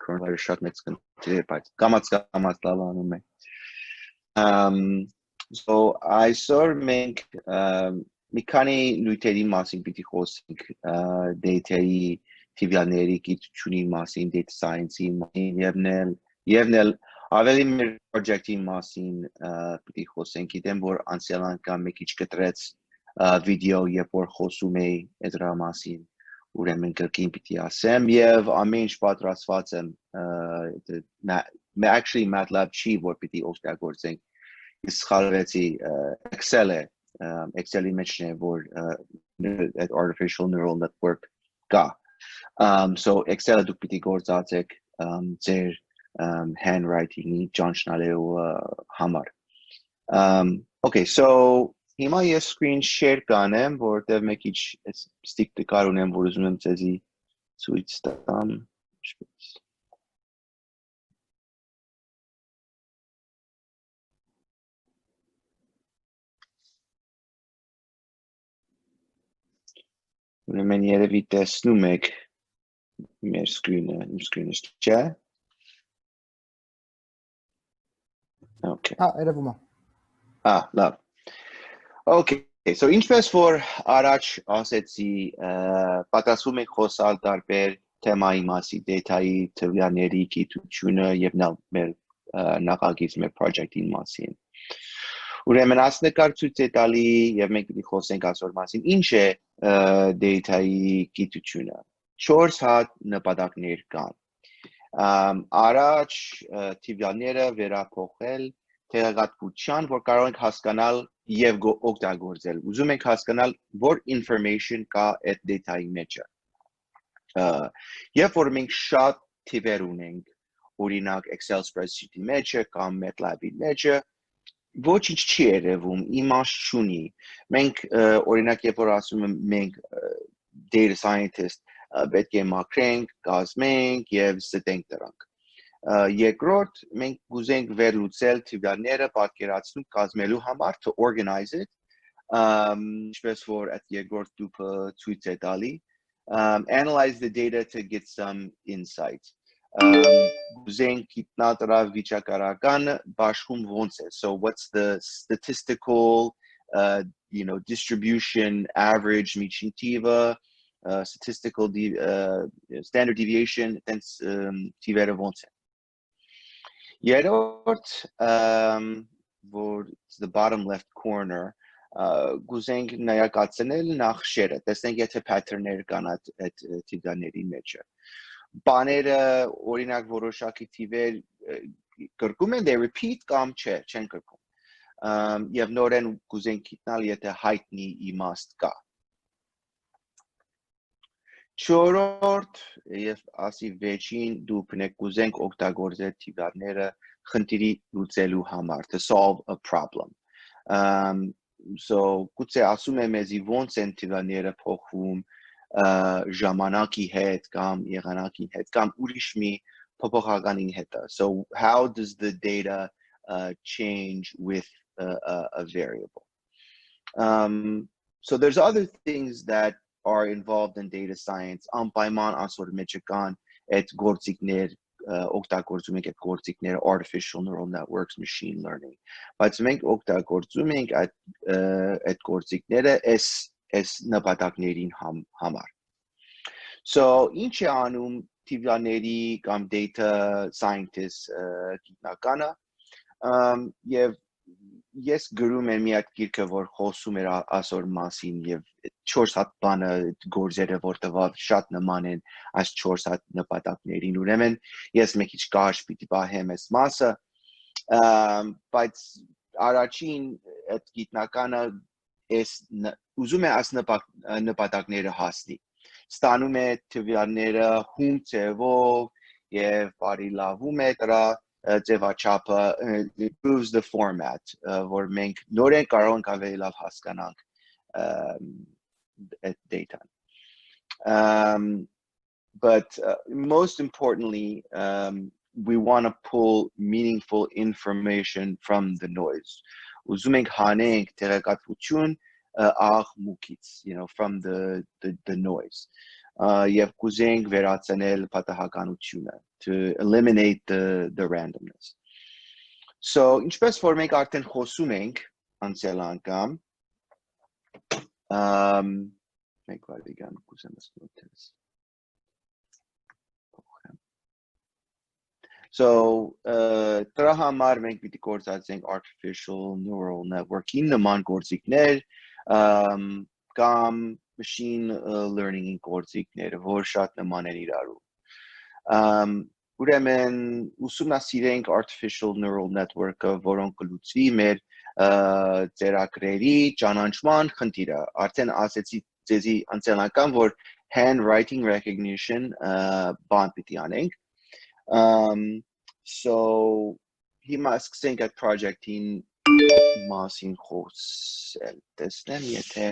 coronavirus շատ մեծ կնդրի, բայց կամաց լավանում է։ So այսօր մենք մի քանի նյութերի մասին պիտի խոսենք, data-ի, տվյալների գիտությունի մասին, data science-ի մասին, եւ նել ավելի մեր project-ի մասին պիտի խոսենք, գիտեմ, որ անցյալ անգամ մի քիչ կտրեց video, երբ որ խոսում էի դրա մասին, ուրեմն կրկին պիտի ասեմ, եւ ամեն ինչ պատրաստված եմ, actually MATLAB չի, որ պիտի օգտագործենք, ես սխալվեցի, Excel-ի մեջն է, որ artificial neural network կա, so Excel-ը դուք պիտի գործածեք ձեր handwriting-ի ճանչնալու համար, okay, so հիմա ես screen share կանեմ, որտեղ մեկ ինչ ստիկ տկար ունեմ, որ ուզում եմ ձեզի ցույց տամ, ուրեմն երևի տեսնում եք մեր screen-ը, իմ screen-ը չէ, okay, երևում է, լավ, okay, so ինչպես որ առաջ ասեցի, պատասխանում ենք խոսալ տարբեր թեմայի մասին, data-ի, տվյալների գիտությունը եւ մեր նախագիծ մեր project-ի մասին։ Ուրեմն ասնկար ցույց է տալի եւ մենք պիտի խոսենք այսօր մասին, ինչ է data-ի գիտությունը։ 4 հատ նպատակներ կան։ Առաջ տվյալները վերափոխել տեղեկատվության, որ կարող ենք հասկանալ եւ օգտագործել։ Ուզում ենք հասկանալ, որ information կա այդ data-ի մեջ։ Երբ որ մենք շատ թիվեր ունենք, օրինակ Excel spreadsheet-ի մեջ կամ MATLAB-ի մեջ, ոչինչ չի երևում, իմաստ չունի։ Մենք օրինակ երբ որ ասում եմ մենք data scientist պետք է մաքրենք, կազմենք եւ ստենք դրանք։ Երկրորդ, մենք կուզենք վերլուծել տվյալները, պատկերացնում կազմելու համար, to organize it, ինչպես որ այդ երկրորդ տուփը ցույց է տալի, analyze the data to get some insight. Կուզենք գիտնալ դրա վիճակարական բաշխում ոնց է, so what's the statistical, distribution, average, միջին թիվը, statistical standard deviation, թիվերը ոնց է։ Երրորդ, որ the bottom left corner, գուզենք նայակացնել նախշերը, տեսնենք եթե pattern-ներ կան այդ տվյալների մեջ։ Բաները, օրինակ որոշակի թիվեր կրկում են, they repeat կամ չէ, չեն կրկում։ Եվ նորեն գուզենք գիտնալ, եթե հայտնի իմաստ կա։ Չորրորդ, եւ ասի վեճին դուք կուզենք օգտագործել տվյալները խնդիրի լուծելու համար, to solve a problem. So գուցե ասում եմ մեզի ոնց են տվյալները փոխվում ժամանակի հետ կամ եղանակի հետ կամ ուրիշ մի փոփոխականի հետ։ So how does the data change with a variable? So there's other things that are involved in data science, անպայման ասոր մեջ կան այդ գործիքներ, օգտագործում ենք այդ գործիքները, artificial neural networks, machine learning, բայց մենք օգտագործում ենք այդ գործիքները այս նպատակներին համար։ So ինչ է անում տվյալների կամ data scientist գիտնականը, եւ ես գրում եմ մի հատ գիրքը, որ խոսում էր այսօր մասին եւ 4 հատ բանը գործերը, որտեղ շատ նման են այս 4 հատ նպատակներին, ուրեմն ես մի քիչ կարճ պիտի պահեմ այս մասը, բայց առաջին այդ գիտնականը ուզում է այս նպատակները հասնի, ստանում է տվյալները հում ձևով եւ բարելավում է դրա ձևաչափը, improves the format, որ մենք նորեն կարող ենք ավելի լավ հասկանանք data. But most importantly, we want to pull meaningful information from the noise. Ուզում ենք հանենք տեղեկատվություն աղմուկից, from the noise. եւ կուզենք վերացնել պատահականությունը to eliminate the randomness. So ինչպես որ մենք արդեն խոսում ենք անցյալ անգամ make վարիգան կուզեմ ասել So դրա համար մենք պիտի գործածենք artificial neural network-ին նման գործիքներ կամ machine learning-ին գործիքները, որ շատ նման են իրարու։ Ուրեմն ուսումնասիրենք artificial neural network-ը, որոնք կլուծվի մեր ծերագրերի ճանաչման խնդիրը։ Արդեն ասեցի ձեզի անցյալ անգամ, որ handwriting recognition բան պիտի անենք։ So հիմա սկսենք այդ project-ին մասին խոսել, տեսնեմ եթե